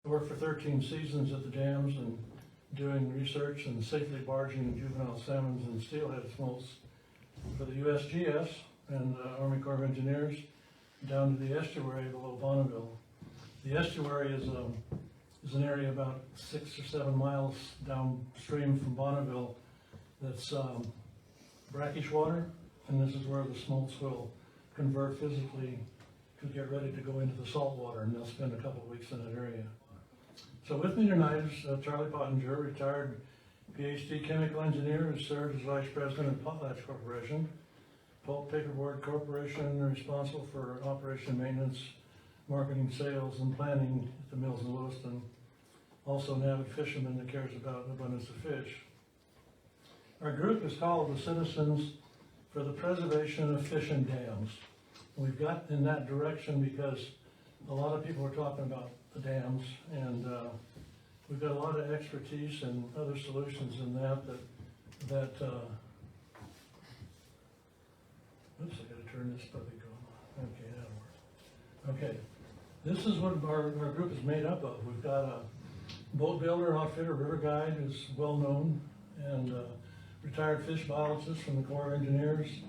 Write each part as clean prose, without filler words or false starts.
I worked for 13 seasons at the dams and doing research and safely barging juvenile salmons and steelhead smolts for the USGS and Army Corps of Engineers down to the estuary below Bonneville. The estuary is an area about 6 or 7 miles downstream from Bonneville that's brackish water, and this is where the smolts will convert physically to get ready to go into the salt water, and they'll spend a couple of weeks in that area. So with me tonight is Charlie Pottinger, retired PhD chemical engineer who served as vice president of Potlatch Corporation, Pulp Paperboard Corporation, responsible for operation maintenance, marketing, sales, and planning at the mills in Lewiston. Also an avid fisherman that cares about an abundance of fish. Our group is called the Citizens for the Preservation of Fish and Dams. We've got in that direction because a lot of people are talking about the dams, and we've got a lot of expertise and other solutions in that oops, I gotta turn this puppy on. Okay, that'll work. Okay, this is what our group is made up of. We've got a boat builder, outfitter, river guide who's well known, and retired fish biologist from the Corps of Engineers,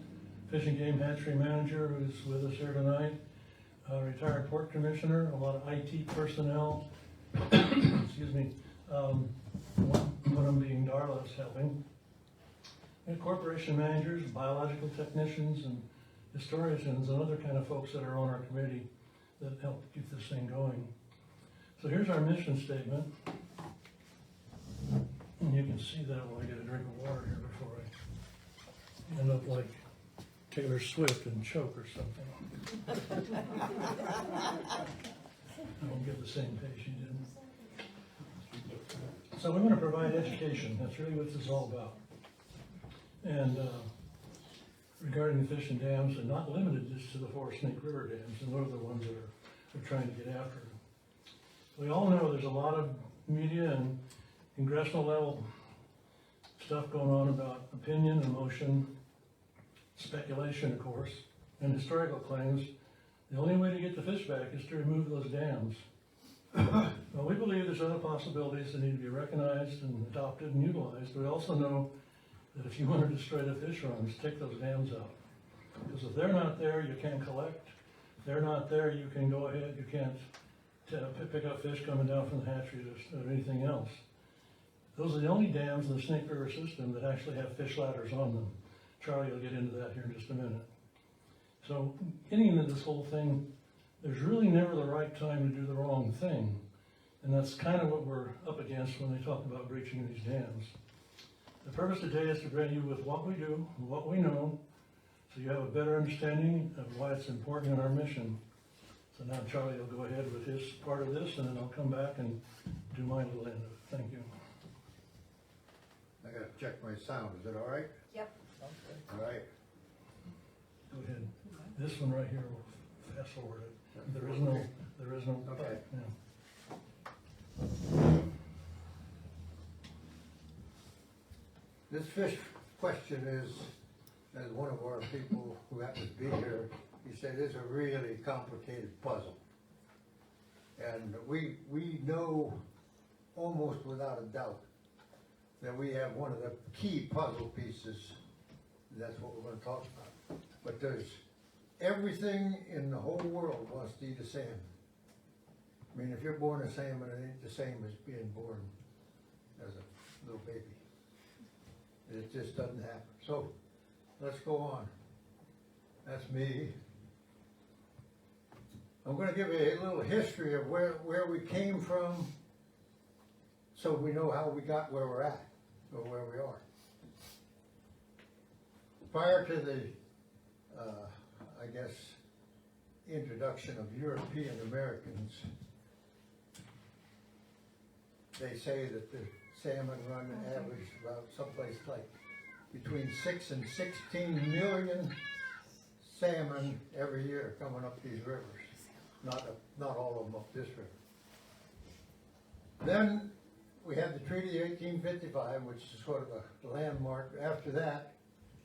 fish and game hatchery manager who's with us here tonight, retired port commissioner, a lot of IT personnel, excuse me, one of them being Darla's helping, and corporation managers, biological technicians, and historians, and other kind of folks that are on our committee that help keep this thing going. So here's our mission statement. And you can see that when I get a drink of water here before I end up like Taylor Swift and choke or something. I won't get the same pace you did. So we want to provide education. That's really what this is all about. And regarding the fish and dams, and not limited just to the 4 Snake River dams, and those are the ones that we're trying to get after. We all know there's a lot of media and congressional level stuff going on about opinion, emotion, speculation, of course, and historical claims. The only way to get the fish back is to remove those dams. Well, we believe there's other possibilities that need to be recognized and adopted and utilized. We also know that if you want to destroy the fish runs, take those dams out. Because if they're not there, you can't collect. If they're not there, you can go ahead, you can't pick up fish coming down from the hatcheries or anything else. Those are the only dams in the Snake River system that actually have fish ladders on them. Charlie will get into that here in just a minute. So getting into this whole thing, there's really never the right time to do the wrong thing. And that's kind of what we're up against when they talk about breaching these dams. The purpose today is to present you with what we do, what we know, so you have a better understanding of why it's important in our mission. So now Charlie will go ahead with his part of this, and then I'll come back and do my little end of it. Thank you. I gotta check my sound, is it all right? Yep. All right. Go ahead. This one right here, we'll fast forward it. There is no. Okay. Yeah. This fish question is, as one of our people who happens to be here, he said it's a really complicated puzzle. And we know almost without a doubt that we have one of the key puzzle pieces. That's what we're going to talk about. But there's everything in the whole world wants to eat a salmon. I mean, if you're born a salmon, it ain't the same as being born as a little baby. It just doesn't happen. So let's go on. That's me. I'm going to give you a little history of where we came from, so we know how we got where we're at, or where we are. Prior to the, I guess, introduction of European Americans, they say that the salmon run averaged about someplace like between 6 and 16 million salmon every year coming up these rivers. Not all of them up this river. Then we had the Treaty of 1855, which is sort of a landmark. After that,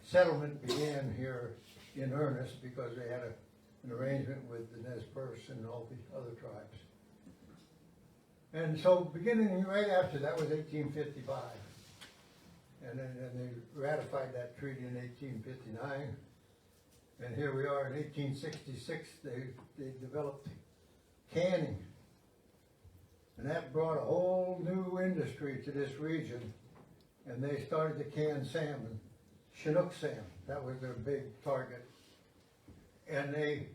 settlement began here in earnest because they had an arrangement with the Nez Perce and all the other tribes. And so beginning right after that was 1855. And then they ratified that treaty in 1859. And here we are in 1866, they developed canning. And that brought a whole new industry to this region. And they started to can salmon, Chinook salmon. That was their big target. And they,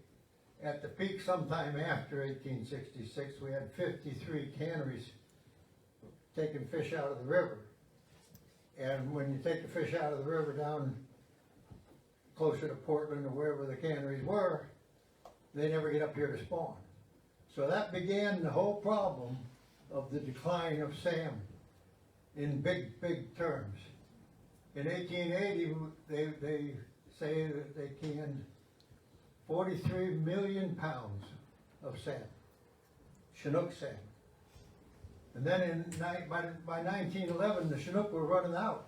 at the peak sometime after 1866, we had 53 canneries taking fish out of the river. And when you take the fish out of the river down closer to Portland or wherever the canneries were, they never get up here to spawn. So that began the whole problem of the decline of salmon in big, big terms. In 1880, they say that they canned 43 million pounds of salmon, Chinook salmon. And then by 1911, the Chinook were running out.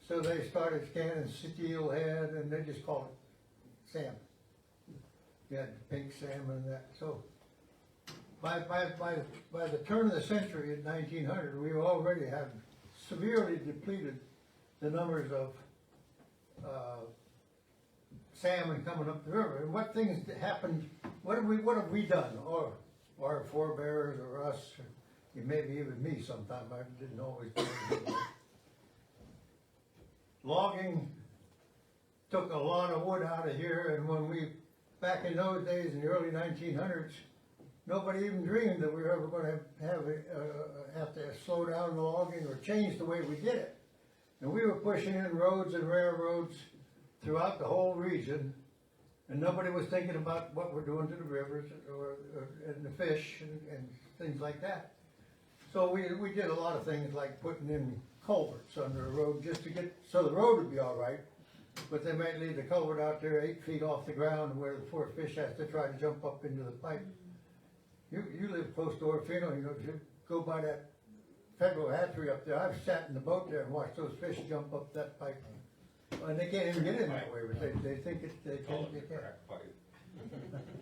So they started canning steelhead, and they just called it salmon. You had pink salmon and that. So by the turn of the century in 1900, we already had severely depleted the numbers of salmon coming up the river. And what things happened? What have we done? Or our forebears, or us, or maybe even me sometime. I didn't always do it. Logging took a lot of wood out of here, and when we, back in those days, in the early 1900s, nobody even dreamed that we were ever going to have to slow down the logging or change the way we did it. And we were pushing in roads and railroads throughout the whole region, and nobody was thinking about what we're doing to the rivers and the fish and things like that. So we did a lot of things like putting in culverts under a road just to get, so the road would be all right, but they might leave the culvert out there 8 feet off the ground where the poor fish has to try to jump up into the pipe. You live close to Orfino, you know, you go by that federal hatchery up there. I've sat in the boat there and watched those fish jump up that pipe. And they can't even get in that way, but they think they can't. The crack pipe.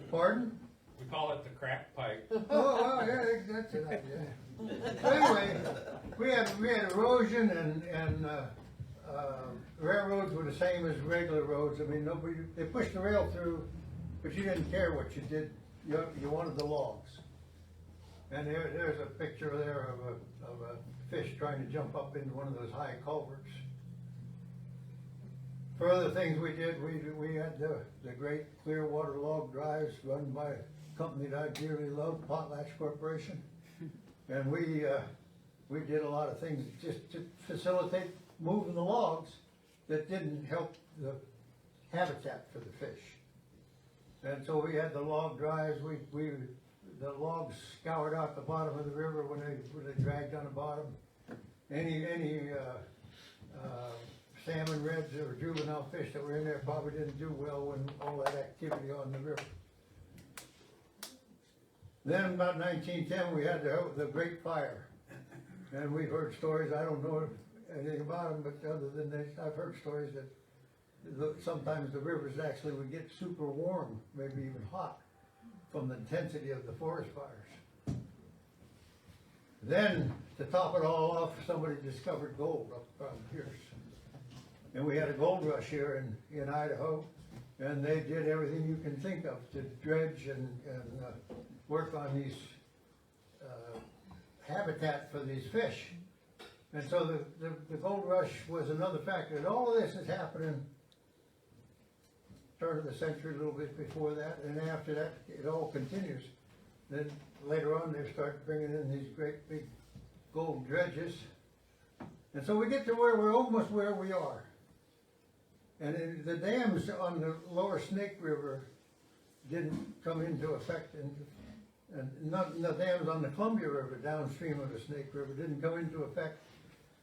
Pardon? We call it the crack pipe. Oh, well, yeah, that's an idea. So anyway, we had erosion and railroads were the same as regular roads. I mean, they pushed the rail through, but you didn't care what you did. You wanted the logs. And there's a picture there of a fish trying to jump up into one of those high culverts. For other things we did, we had the great Clearwater log drives run by a company that I dearly love, Potlatch Corporation. And we did a lot of things just to facilitate moving the logs that didn't help the habitat for the fish. And so we had the log drives, the logs scoured out the bottom of the river when they dragged on the bottom. Any salmon reds or juvenile fish that were in there probably didn't do well when all that activity on the river. Then about 1910 we had the Great Fire. And we've heard stories, I don't know anything about them, but other than this, I've heard stories that sometimes the rivers actually would get super warm, maybe even hot, from the intensity of the forest fires. Then, to top it all off, somebody discovered gold up around here. And we had a gold rush here in Idaho, and they did everything you can think of to dredge and work on these habitat for these fish. And so the gold rush was another factor. And all of this is happening turn of the century, a little bit before that, and after that, it all continues. Then later on, they start bringing in these great big gold dredges. And so we get to where we're almost where we are. And the dams on the lower Snake River didn't come into effect, and the dams on the Columbia River, downstream of the Snake River, didn't come into effect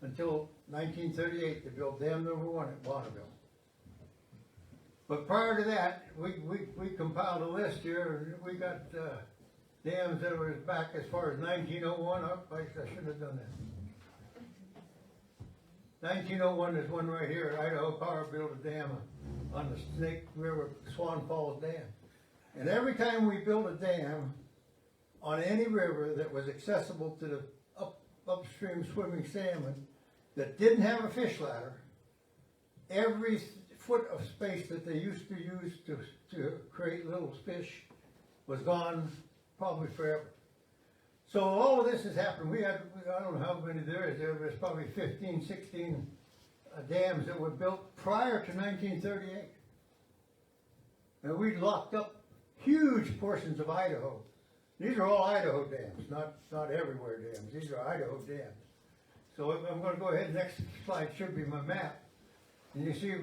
until 1938. They built dam number 1 at Bonneville. But prior to that, we compiled a list here, and we got dams that were back as far as 1901 up. I shouldn't have done that. 1901 is one right here. Idaho Power built a dam on the Snake River, Swan Falls Dam. And every time we built a dam on any river that was accessible to the upstream swimming salmon that didn't have a fish ladder, every foot of space that they used to use to create little fish was gone probably forever. So all of this has happened. We had, I don't know how many there is, there was probably 15, 16 dams that were built prior to 1938. And we locked up huge portions of Idaho. These are all Idaho dams, not everywhere dams. These are Idaho dams. So I'm going to go ahead. Next slide should be my map. And you see,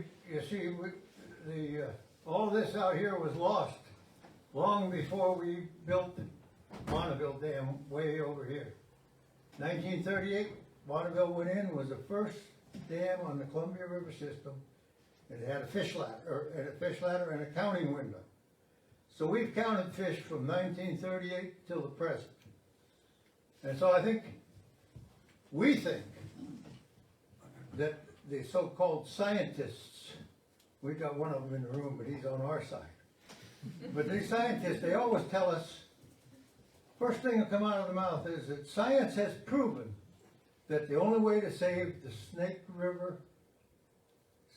all this out here was lost long before we built Bonneville Dam way over here. 1938, Bonneville went in, was the first dam on the Columbia River system. It had a fish ladder and a counting window. So we've counted fish from 1938 till the present. And so we think that the so-called scientists, we got one of them in the room, but he's on our side. But these scientists, they always tell us, first thing that come out of their mouth is that science has proven that the only way to save the Snake River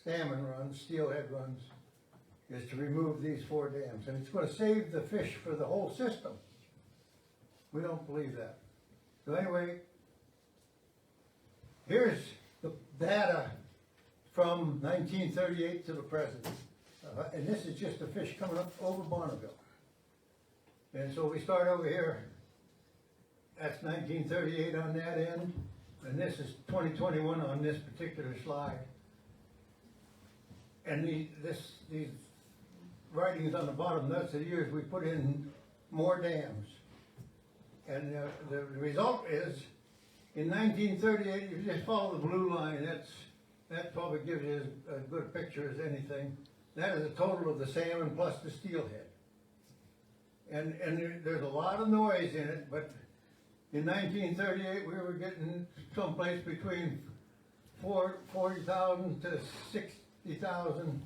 salmon runs, steelhead runs, is to remove these 4 dams. And it's going to save the fish for the whole system. We don't believe that. So anyway, here's the data from 1938 to the present. And this is just the fish coming up over Bonneville. And so we start over here. That's 1938 on that end. And this is 2021 on this particular slide. And these writings on the bottom, that's the years we put in more dams. And the result is, in 1938, if you just follow the blue line, that probably gives you as good a picture as anything. That is a total of the salmon plus the steelhead. And there's a lot of noise in it, but in 1938, we were getting someplace between 40,000 to 60,000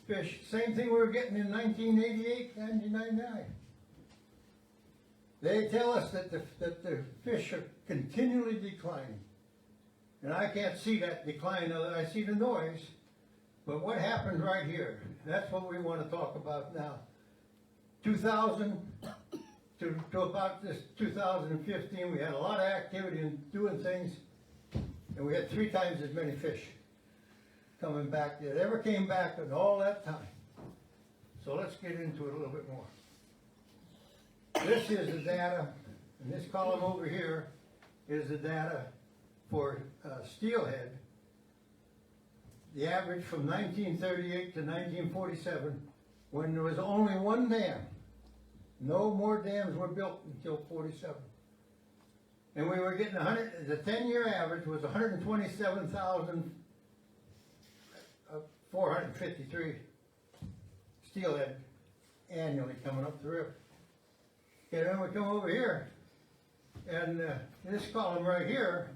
fish. Same thing we were getting in 1988, 1999. They tell us that the fish are continually declining. And I can't see that decline, I see the noise. But what happened right here, that's what we want to talk about now. 2000 to about this 2015, we had a lot of activity and doing things, and we had 3 times as many fish coming back that ever came back in all that time. So let's get into it a little bit more. This is the data, and this column over here is the data for steelhead. The average from 1938 to 1947, when there was only 1 dam. No more dams were built until 47. And we were getting the 10-year average was 127,453 steelhead annually coming up the river. And then we come over here, and this column right here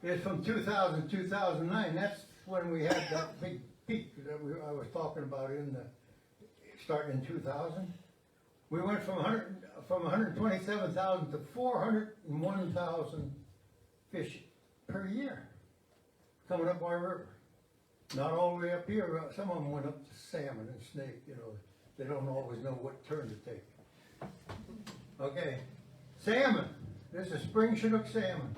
is from 2000 to 2009. That's when we had that big peak that I was talking about starting in 2000. We went from 127,000 to 401,000 fish per year coming up our river. Not all the way up here. Some of them went up to salmon and snake. They don't always know what turn to take. Okay, salmon. This is spring Chinook salmon.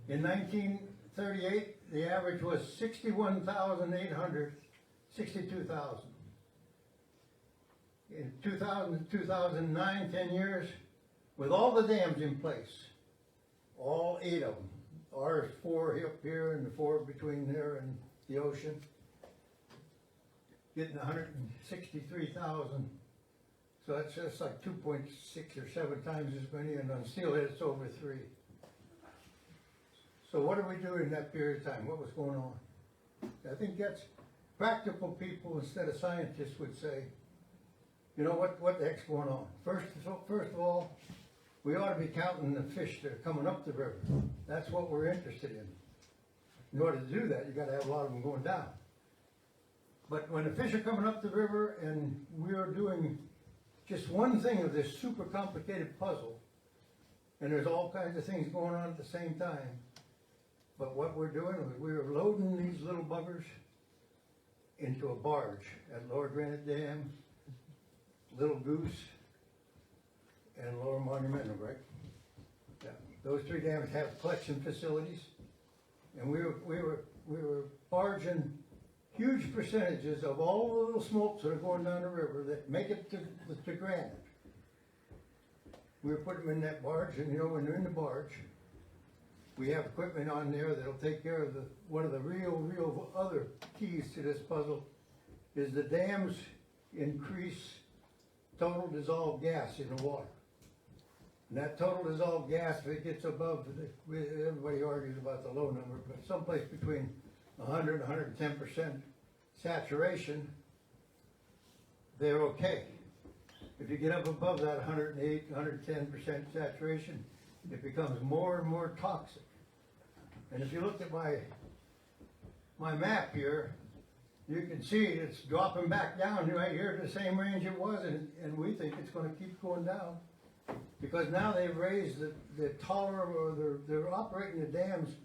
In 1938, the average was 61,800, 62,000. In 2000 to 2009, 10 years, with all the dams in place, all 8 of them, ours 4 up here and the 4 between there and the ocean, getting 163,000. So that's just like 2.6 or 7 times as many, and on steelhead it's over 3. So what did we do in that period of time? What was going on? I think that's practical people instead of scientists would say, you know, what the heck's going on? First of all, we ought to be counting the fish that are coming up the river. That's what we're interested in. In order to do that, you got to have a lot of them going down. But when the fish are coming up the river and we are doing just one thing of this super complicated puzzle, and there's all kinds of things going on at the same time. But what we're doing is we're loading these little buggers into a barge at Lower Granite Dam, Little Goose, and Lower Monumental, right? Yeah. Those three dams have collection facilities, and we were barging huge percentages of all the little smokes that are going down the river that make it to Granite. We were putting them in that barge, and you know, when they're in the barge, we have equipment on there that'll take care of one of the real other keys to this puzzle is the dams increase total dissolved gas in the water. And that total dissolved gas, if it gets above, everybody argues about the low number, but someplace between 100 and 110% saturation, they're okay. If you get up above that 108, 110% saturation, it becomes more and more toxic. And if you look at my map here, you can see it's dropping back down right here to the same range it was, and we think it's going to keep going down. Because now they've raised the tolerable, or they're operating the dams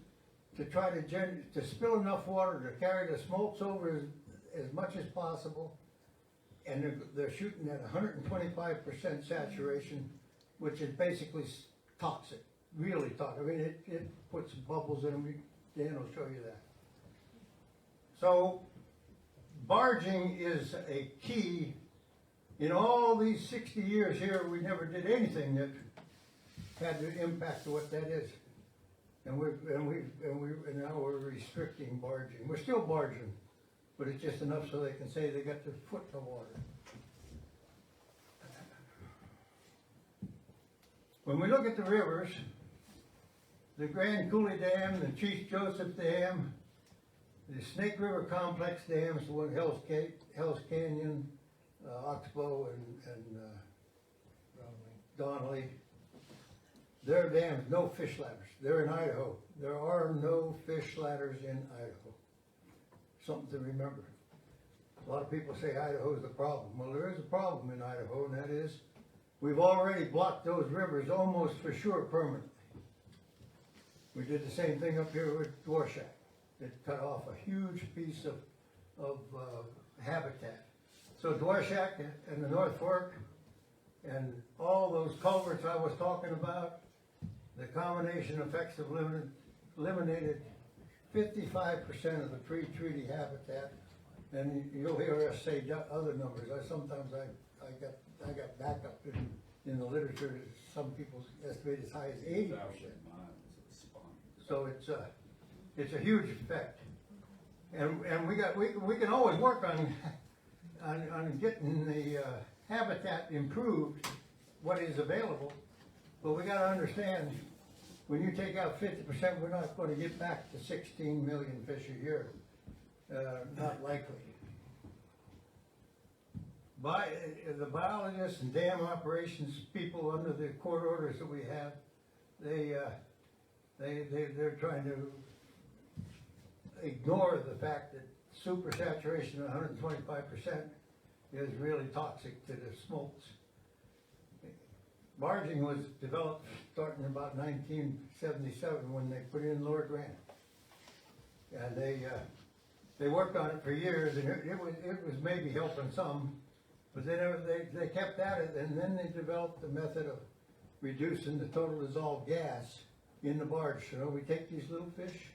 to try to spill enough water to carry the smokes over as much as possible. And they're shooting at 125% saturation, which is basically toxic, really toxic. I mean, it puts bubbles in them. Dan will show you that. So, barging is a key. In all these 60 years here, we never did anything that had the impact of what that is. And now we're restricting barging. We're still barging, but it's just enough so they can say they got their foot in the water. When we look at the rivers, the Grand Coulee Dam, the Chief Joseph Dam, the Snake River Complex dams, the one Hell's Canyon, Oxbow, and Donnelly, they're dams, no fish ladders. They're in Idaho. There are no fish ladders in Idaho. Something to remember. A lot of people say Idaho's the problem. Well, there is a problem in Idaho, and that is we've already blocked those rivers almost for sure permanently. We did the same thing up here with Dworshak. It cut off a huge piece of habitat. So Dworshak and the North Fork and all those culverts I was talking about, the combination effects have eliminated 55% of the pre-treaty habitat. And you'll hear us say other numbers. Sometimes I got backup in the literature. Some people estimate as high as 80%. So it's a huge effect, and we can always work on getting the habitat improved, what is available, but we got to understand when you take out 50%, we're not going to get back to 16 million fish a year. Not likely. The biologists and dam operations people under the court orders that we have, they're trying to ignore the fact that supersaturation of 125% is really toxic to the smolts. Barging was developed starting in about 1977 when they put in Lower Granite. And they worked on it for years, and it was maybe helping some, but they kept at it, and then they developed the method of reducing the total dissolved gas in the barge. You know, we take these little fish,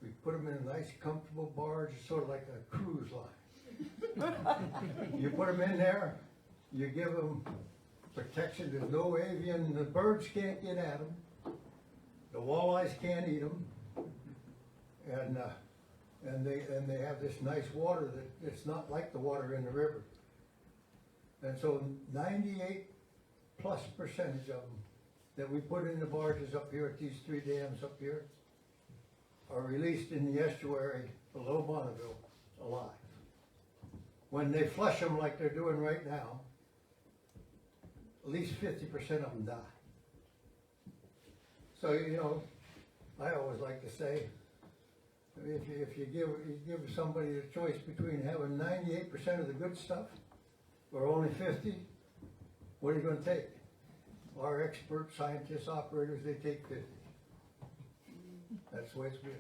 we put them in a nice comfortable barge, sort of like a cruise line. You put them in there, you give them protection. There's no avian, the birds can't get at them, the walleyes can't eat them, and they have this nice water that it's not like the water in the river. And so 98+% of them that we put in the barges up here at these three dams up here are released in the estuary below Bonneville alive. When they flush them like they're doing right now, at least 50% of them die. So, you know, I always like to say, if you give somebody a choice between having 98% of the good stuff or only 50, What are you gonna take? Our expert scientists, operators, they take 50. That's the way it's been.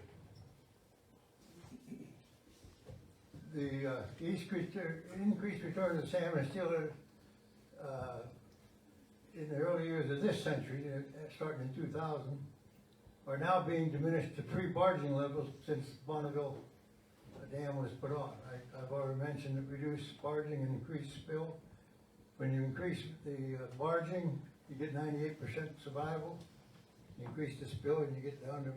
The increased return of salmon is still in the early years of this century, starting in 2000, are now being diminished to pre-barging levels since Bonneville Dam was put on. I've already mentioned that reduced barging and increased spill. When you increase the barging, you get 98% survival. You increase the spill and you get down to,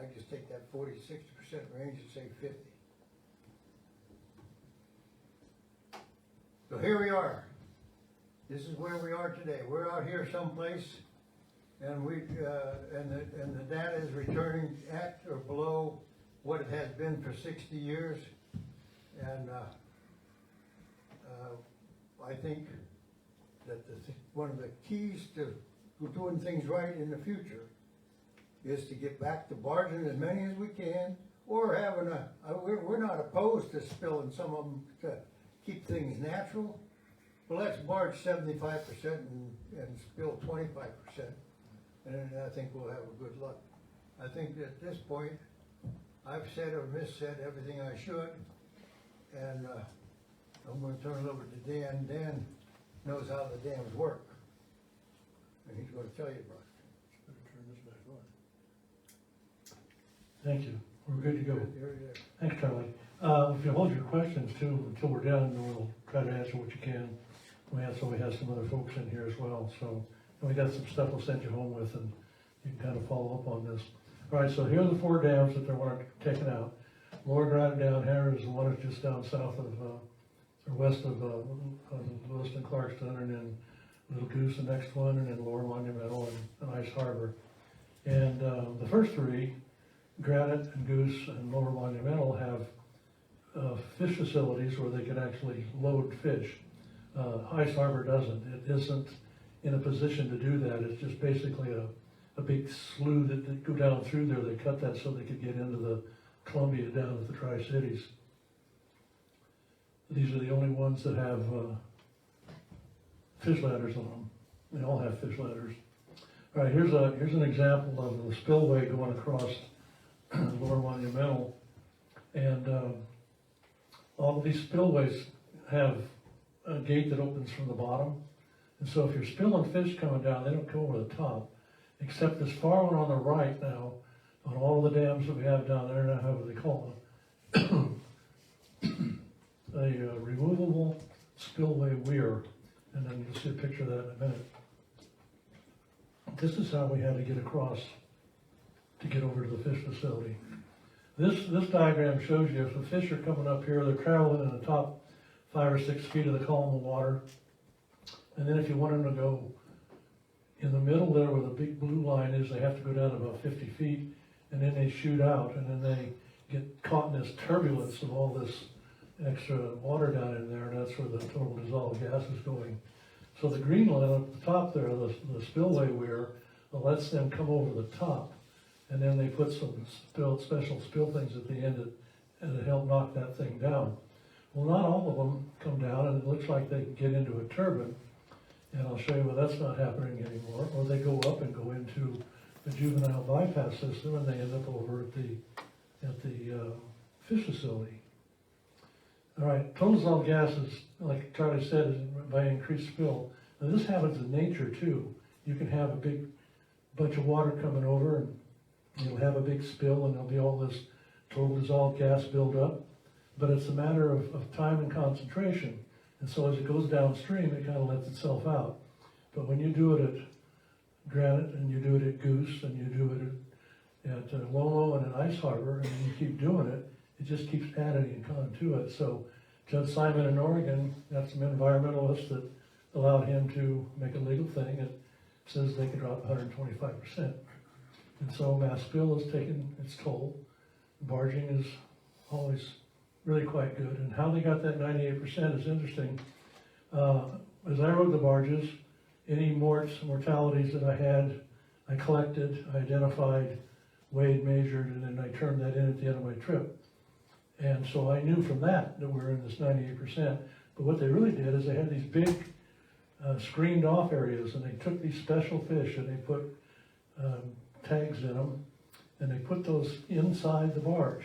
I just take that 40, 60% range and say 50. So here we are. This is where we are today. We're out here someplace, and the data is returning at or below what it has been for 60 years. And I think that one of the keys to doing things right in the future is to get back to barging as many as we can, or having we're not opposed to spilling some of them to keep things natural, but let's barge 75% and spill 25%, and I think we'll have a good luck. I think at this point, I've said or missaid everything I should, and I'm gonna turn it over to Dan. Dan knows how the dams work, and he's gonna tell you about it. Better turn this back on. Thank you. We're good to go. Thanks, Charlie. If you hold your questions too until we're done, we'll try to answer what you can. We have some other folks in here as well. So, and we got some stuff we'll send you home with, and you can kind of follow up on this. All right. So here are the 4 dams that they want taken out. Lower Granite down here is the one that's just down south of, or west of Lewiston, Clarkston, and then Little Goose, the next one, and then Lower Monumental and Ice Harbor. And the first 3, Granite and Goose and Lower Monumental, have fish facilities where they can actually load fish. Ice Harbor doesn't. It isn't in a position to do that. It's just basically a big slough that they go down through there. They cut that so they could get into the Columbia down at the Tri-Cities. These are the only ones that have fish ladders on them. They all have fish ladders. All right, here's an example of the spillway going across Lower Monumental, and all of these spillways have a gate that opens from the bottom, and so if you're spilling fish coming down, they don't come over the top, except this far one on the right now, on all the dams that we have down there now, however they call them, a removable spillway weir, and then you'll see a picture of that in a minute. This is how we had to get across to get over to the fish facility. This diagram shows you if the fish are coming up here, they're traveling in the top 5 or 6 feet of the column of water. And then if you want them to go in the middle there where the big blue line is, they have to go down about 50 feet, and then they shoot out, and then they get caught in this turbulence of all this extra water down in there, and that's where the total dissolved gas is going. So the green line up at the top there, the spillway weir, lets them come over the top, and then they put some special spill things at the end that help knock that thing down. Well, not all of them come down, and it looks like they can get into a turbine, and I'll show you why that's not happening anymore. Or they go up and go into the juvenile bypass system, and they end up over at the fish facility. All right, total dissolved gases, like Charlie said, is by increased spill. Now this happens in nature too. You can have a big bunch of water coming over, and you'll have a big spill, and there'll be all this total dissolved gas build up. But it's a matter of time and concentration. And so as it goes downstream, it kind of lets itself out. But when you do it at Granite, and you do it at Goose, and you do it at Lolo and at Ice Harbor, and you keep doing it, it just keeps adding on to it. So Judge Simon in Oregon got some environmentalists that allowed him to make a legal thing that says they can drop 125%. And so mass spill is taking its toll. Barging is always really quite good. And how they got that 98% is interesting. As I rode the barges, any mortalities that I had, I collected, identified, weighed, measured, and then I turned that in at the end of my trip. And so I knew from that we were in this 98%. But what they really did is they had these big screened off areas, and they took these special fish and they put tags in them, and they put those inside the barge,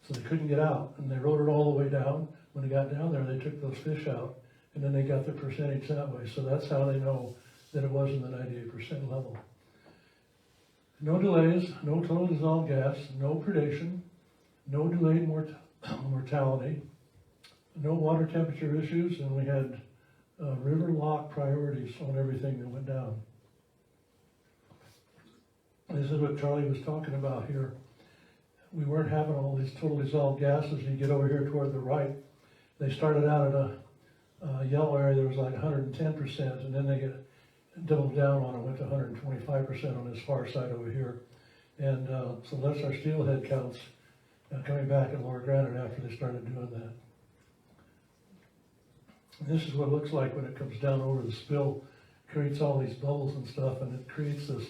so they couldn't get out, and they rode it all the way down. When they got down there, they took those fish out, and then they got the percentage that way, so that's how they know that it wasn't the 98% level. No delays, no total dissolved gas, no predation, no delayed mortality, no water temperature issues, and we had river lock priorities on everything that went down. This is what Charlie was talking about here. We weren't having all these total dissolved gases, and you get over here toward the right. They started out at a yellow area that was like 110%, and then they get doubled down on it, went to 125% on this far side over here. And so that's our steelhead counts coming back at Lower Granite after they started doing that. And this is what it looks like when it comes down over the spill, creates all these bubbles and stuff, and it creates this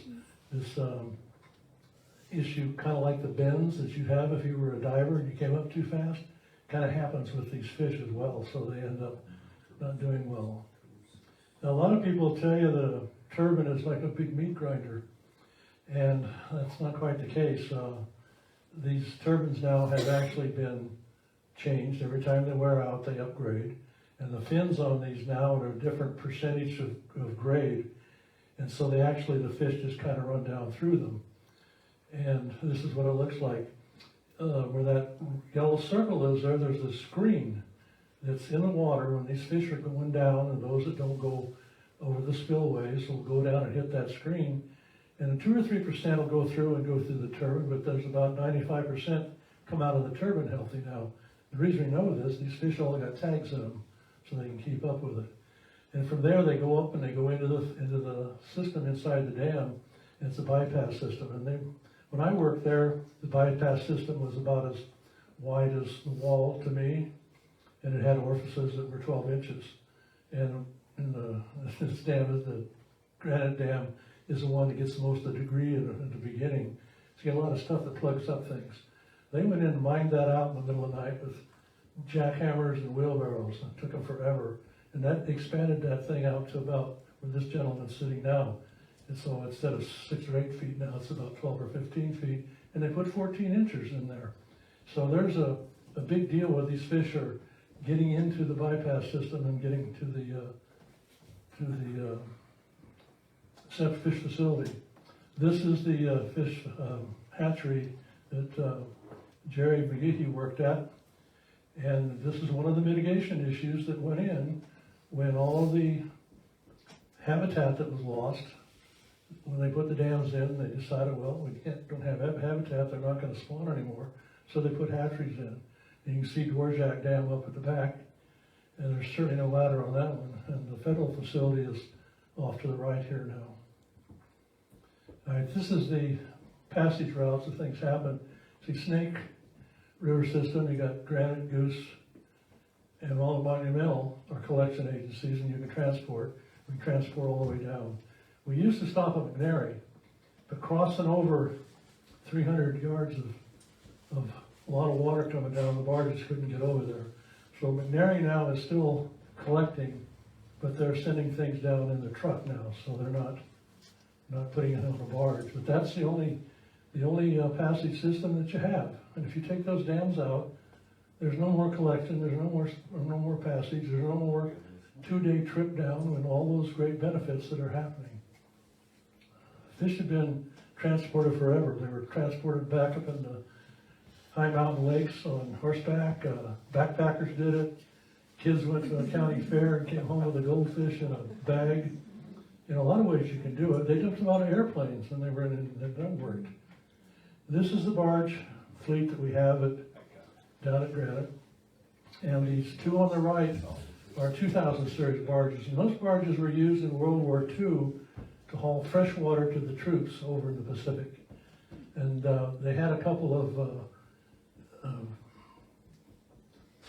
issue, kind of like the bends that you have if you were a diver and you came up too fast. Kind of happens with these fish as well, so they end up not doing well. Now, a lot of people tell you that a turbine is like a big meat grinder, and that's not quite the case. These turbines now have actually been changed. Every time they wear out, they upgrade. And the fins on these now are a different percentage of grade. And so they actually, the fish just kind of run down through them. And this is what it looks like. Where that yellow circle is there, there's a screen that's in the water when these fish are going down, and those that don't go over the spillways will go down and hit that screen. And 2 or 3% will go through and go through the turbine, but there's about 95% come out of the turbine healthy now. The reason we know this, these fish all got tags in them, so they can keep up with it. And from there they go up and they go into the system inside the dam. And it's a bypass system. And when I worked there, the bypass system was about as wide as the wall to me, and it had orifices that were 12 inches. And this dam, the granite dam, is the one that gets the most of the degree in the beginning. So you get a lot of stuff that plugs up things. They went in and mined that out in the middle of the night with jackhammers and wheelbarrows. It took them forever. And that expanded that thing out to about where this gentleman's sitting now. And so instead of 6 or 8 feet now, it's about 12 or 15 feet. And they put 14 inches in there. So there's a big deal where these fish are getting into the bypass system and getting to the fish facility. This is the fish hatchery that Jerry McGehee worked at. And this is one of the mitigation issues that went in when all of the habitat that was lost, when they put the dams in, they decided, well, we don't have habitat, they're not going to spawn anymore. So they put hatcheries in. And you can see Dvorak Dam up at the back, and there's certainly no ladder on that one. And the federal facility is off to the right here now. All right, this is the passage routes that things happen. See, Snake River system, you got Granite, Goose, and all the monumental are collection agencies, and you can transport. We transport all the way down. We used to stop at McNary, but crossing over 300 yards of a lot of water coming down, the barges couldn't get over there. So McNary now is still collecting, but they're sending things down in the truck now, so they're not putting it on a barge. But that's the only passage system that you have. And if you take those dams out, there's no more collection, there's no more passage, there's no more 2-day trip down, and all those great benefits that are happening. Fish have been transported forever. They were transported back up into high mountain lakes on horseback. Backpackers did it. Kids went to a county fair and came home with a goldfish in a bag. In a lot of ways you can do it. They took them out of airplanes and that worked. This is the barge fleet that we have down at Granite. And these two on the right are 2000 series barges. And those barges were used in World War II to haul fresh water to the troops over in the Pacific. And they had a couple of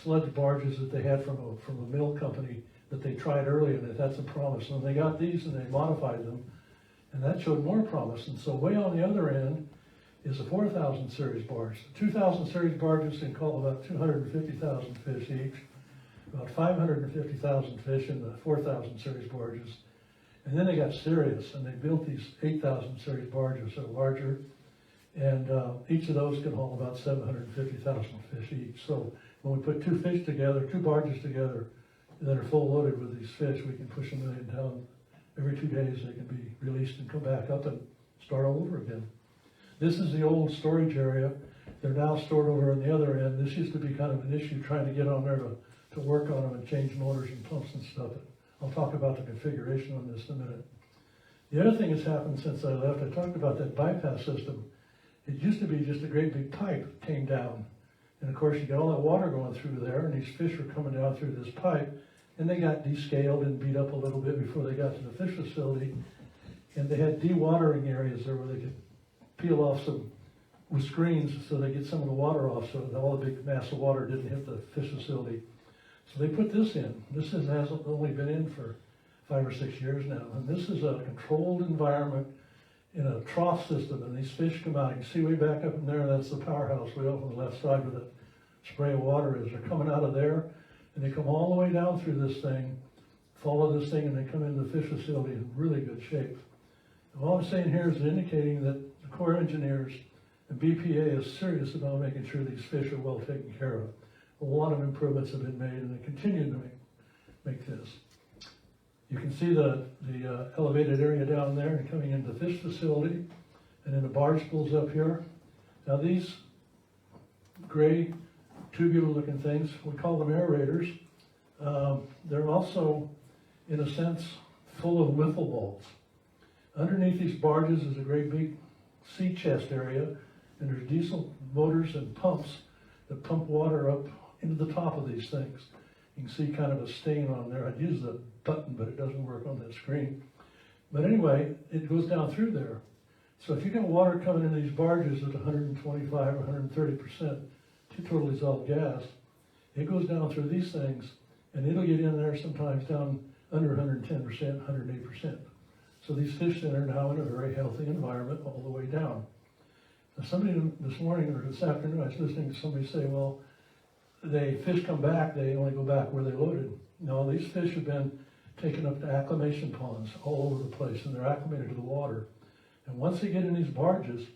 sludge barges that they had from a mill company that they tried early, and it had some promise. And they got these and they modified them, and that showed more promise. And so way on the other end is a 4000 series barge. 2000 series barges can call about 250,000 fish each. about 550,000 fish in the 4,000 series barges. And then they got serious and they built these 8,000 series barges that are larger. And each of those can haul about 750,000 fish each. So when we put two barges together that are full loaded with these fish, we can push 1 million down. Every 2 days they can be released and come back up and start all over again. This is the old storage area. They're now stored over on the other end. This used to be kind of an issue trying to get on there to work on them and change motors and pumps and stuff. I'll talk about the configuration on this in a minute. The other thing that's happened since I left, I talked about that bypass system. It used to be just a great big pipe that came down. And of course you got all that water going through there and these fish were coming down through this pipe and they got descaled and beat up a little bit before they got to the fish facility. And they had dewatering areas there where they could peel off some with screens so they get some of the water off so that all the big mass of water didn't hit the fish facility. So they put this in. This hasn't only been in for 5 or 6 years now. And this is a controlled environment in a trough system, and these fish come out. You can see way back up in there, that's the powerhouse way off on the left side where the spray of water is. They're coming out of there, and they come all the way down through this thing, follow this thing, and they come into the fish facility in really good shape. And all I'm saying here is indicating that the Corps of Engineers and BPA is serious about making sure these fish are well taken care of. A lot of improvements have been made, and they continue to make this. You can see the elevated area down there and coming into the fish facility, and then the barge pulls up here. Now these gray tubular looking things, we call them aerators. They're also, in a sense, full of wiffle balls. Underneath these barges is a great big sea chest area, and there's diesel motors and pumps that pump water up into the top of these things. You can see kind of a stain on there. I'd use the button, but it doesn't work on that screen. But anyway, it goes down through there. So if you got water coming in these barges at 125 or 130% total dissolved gas, it goes down through these things, and it'll get in there sometimes down under 110%, 108%. So these fish that are now in a very healthy environment all the way down. Now somebody this morning or this afternoon, I was listening to somebody say, well, fish come back, they only go back where they loaded. No, these fish have been taken up to acclimation ponds all over the place, and they're acclimated to the water. And once they get in these barges,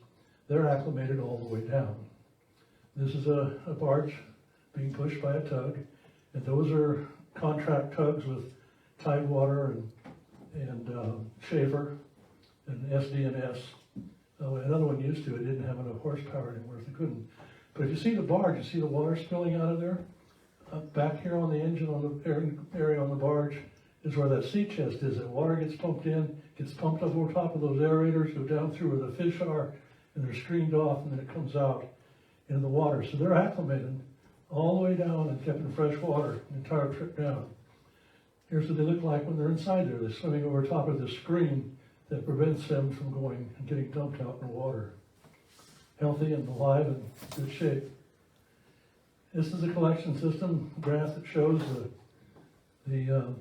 they're acclimated all the way down. This is a barge being pushed by a tug, and those are contract tugs with Tidewater and Schaefer and SD&S. Another one used to, it didn't have enough horsepower anymore, so they couldn't. But if you see the barge, you see the water spilling out of there? Back here on the engine, on the area on the barge, is where that sea chest is. That water gets pumped in, gets pumped up over top of those aerators, go down through where the fish are, and they're screened off, and then it comes out into the water. So they're acclimated all the way down and kept in fresh water the entire trip down. Here's what they look like when they're inside there. They're swimming over top of this screen that prevents them from going and getting dumped out in the water. Healthy and alive and good shape. This is a collection system graph that shows the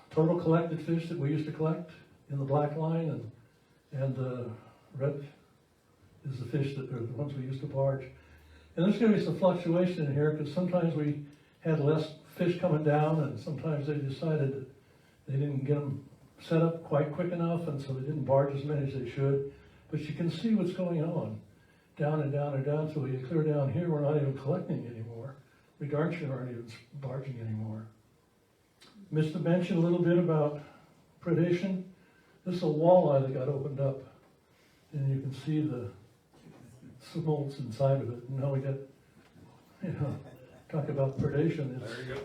total collected fish that we used to collect in the black line, and the red is the fish that are the ones we used to barge. And there's going to be some fluctuation in here because sometimes we had less fish coming down, and sometimes they decided that they didn't get them set up quite quick enough, and so they didn't barge as many as they should. But you can see what's going on. Down and down and down till we get clear down here, we're not even collecting anymore. We aren't even barging anymore. Missed to mention a little bit about predation. This is a walleye that got opened up, and you can see the smolts inside of it. And now we got, talk about predation. There you go.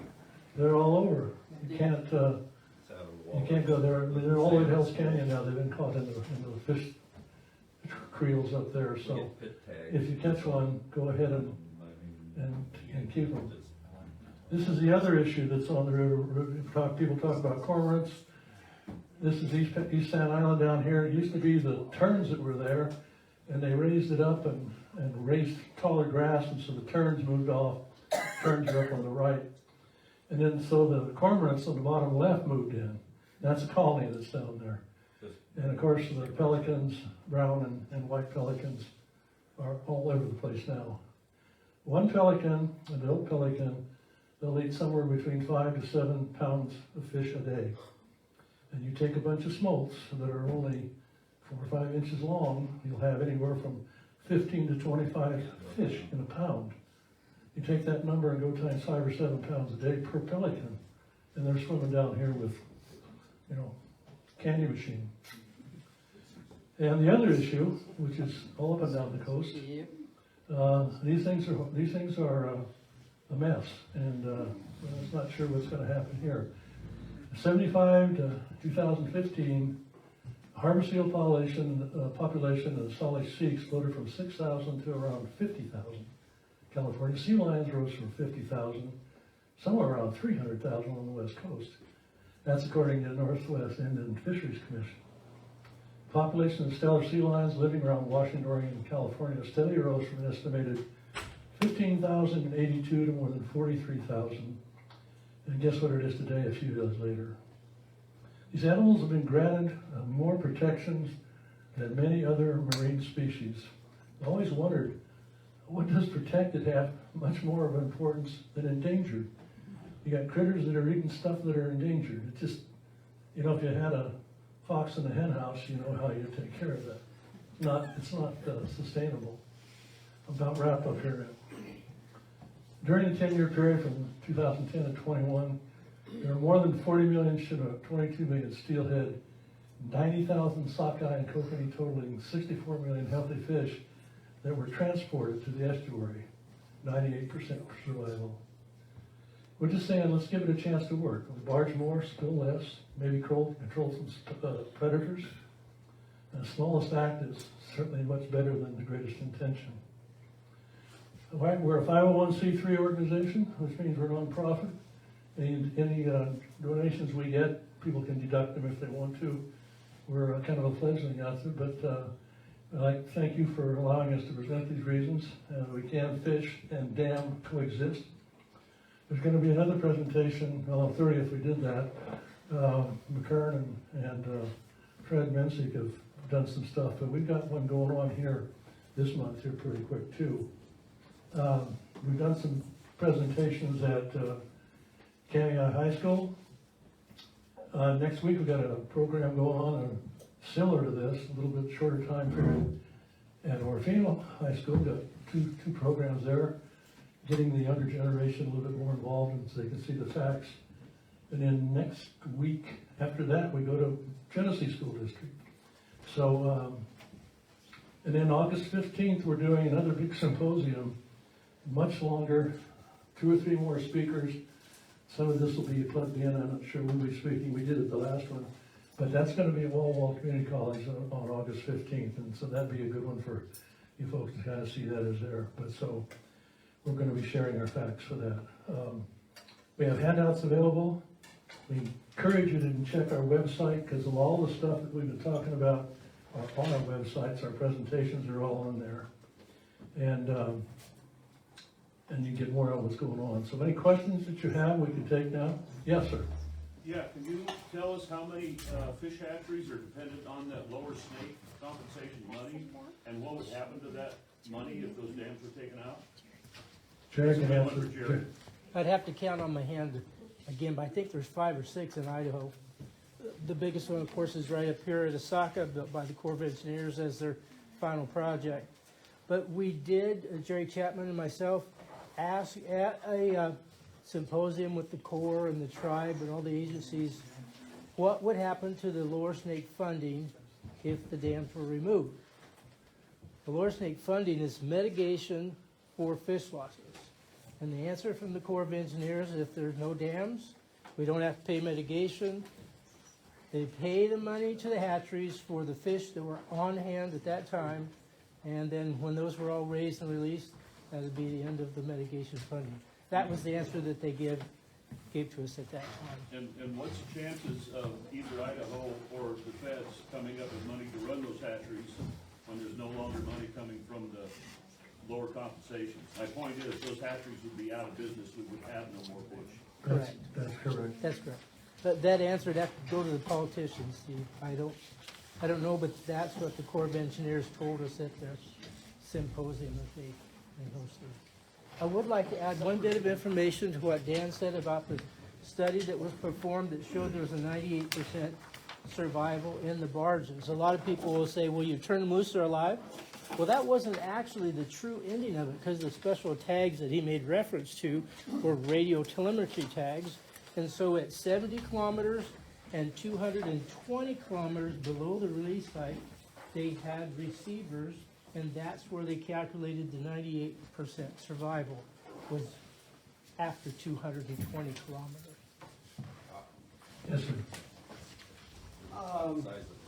They're all over. You can't go there. I mean, they're all the way to Hell's Canyon now. They've been caught in the fish creels up there. So if you catch one, go ahead and keep them. This is the other issue that's on the river. People talk about cormorants. This is East Sand Island down here. It used to be the terns that were there, and they raised it up and raised taller grass, and so the terns moved off. Terns are up on the right. And then so the cormorants on the bottom left moved in. That's a colony that's down there. And of course the pelicans, brown and white pelicans, are all over the place now. One pelican, an adult pelican, they'll eat somewhere between 5 to 7 pounds of fish a day. And you take a bunch of smolts that are only 4 or 5 inches long, you'll have anywhere from 15 to 25 fish in a pound. You take that number and go times 5 or 7 pounds a day per pelican, and they're swimming down here with, you know, candy machine. And the other issue, which is all up and down the coast, these things are a mess, and I'm not sure what's going to happen here. 75 to 2015, harbor seal population of Salt Lake Sea exploded from 6,000 to around 50,000. California sea lions rose from 50,000, somewhere around 300,000 on the west coast. That's according to the Northwest Inland Fisheries Commission. Population of stellar sea lions living around Washington, Oregon, and California steadily rose from an estimated 15,082 to more than 43,000. And guess what it is today, a few years later? These animals have been granted more protections than many other marine species. I always wondered, what does protected have much more of importance than endangered? You got critters that are eating stuff that are endangered. It just, you know, if you had a fox in a hen house, you know how you take care of that. It's not sustainable. I'm about wrapped up here now. During the 10-year period from 2010 to 21, there are more than 40 million Chinook, 22 million steelhead, 90,000 sockeye and kokanee, totaling 64 million healthy fish that were transported to the estuary, 98% for survival. We're just saying, let's give it a chance to work. Barge more, spill less, maybe control some predators. And the smallest act is certainly much better than the greatest intention. We're a 501c3 organization, which means we're nonprofit. Any donations we get, people can deduct them if they want to. We're kind of a fledgling outfit, but I'd like to thank you for allowing us to present these reasons. We can fish and dam coexist. There's going to be another presentation on the 30th. We did that. McKern and Fred Mensick have done some stuff, but we've got one going on here this month here pretty quick too. We've done some presentations at Kaneohe High School. Next week we've got a program going on similar to this, a little bit shorter time period. At Orfino High School, we've got two programs there, getting the younger generation a little bit more involved and so they can see the facts. And then next week after that, we go to Genesee School District. So, and then August 15th, we're doing another big symposium, much longer, 2 or 3 more speakers. Some of this will be plugged in. I'm not sure when we'll be speaking. We did it the last one. But that's going to be at Walla Walla Community College on August 15th. And so that'd be a good one for you folks to kind of see that as there. But so we're going to be sharing our facts for that. We have handouts available. We encourage you to check our website because of all the stuff that we've been talking about are on our websites. Our presentations are all on there. And you get more on what's going on. So any questions that you have, we can take now. Yes, sir. Yeah, can you tell us how many fish hatcheries are dependent on that lower snake compensation money? And what would happen to that money if those dams were taken out? Jerry can This is answer. one for Jerry. I'd have to count on my hand again, but I think there's 5 or 6 in Idaho. The biggest one, of course, is right up here at Osaka, built by the Corps of Engineers as their final project. But we did, Jerry Chapman and myself, ask at a symposium with the Corps and the tribe and all the agencies, what would happen to the lower snake funding if the dams were removed? The lower snake funding is mitigation for fish losses. And the answer from the Corps of Engineers is if there's no dams, we don't have to pay mitigation. They pay the money to the hatcheries for the fish that were on hand at that time. And then when those were all raised and released, that would be the end of the mitigation funding. That was the answer that they gave to us at that time. And what's the chances of either Idaho or the feds coming up with money to run those hatcheries when there's no longer money coming from the lower compensation? My point is, those hatcheries would be out of business, we would have no more fish. Correct. That's correct. That's correct. But that answer would have to go to the politicians, Steve. I don't know, but that's what the Corps of Engineers told us at their symposium that they hosted. I would like to add one bit of information to what Dan said about the study that was performed that showed there was a 98% survival in the barges. A lot of people will say, well, you turn them loose, they're alive. Well, that wasn't actually the true ending of it, because the special tags that he made reference to were radio telemetry tags. And so at 70 kilometers and 220 kilometers below the release site, they had receivers, and that's where they calculated the 98% survival was after 220 kilometers. Yes, sir. Size of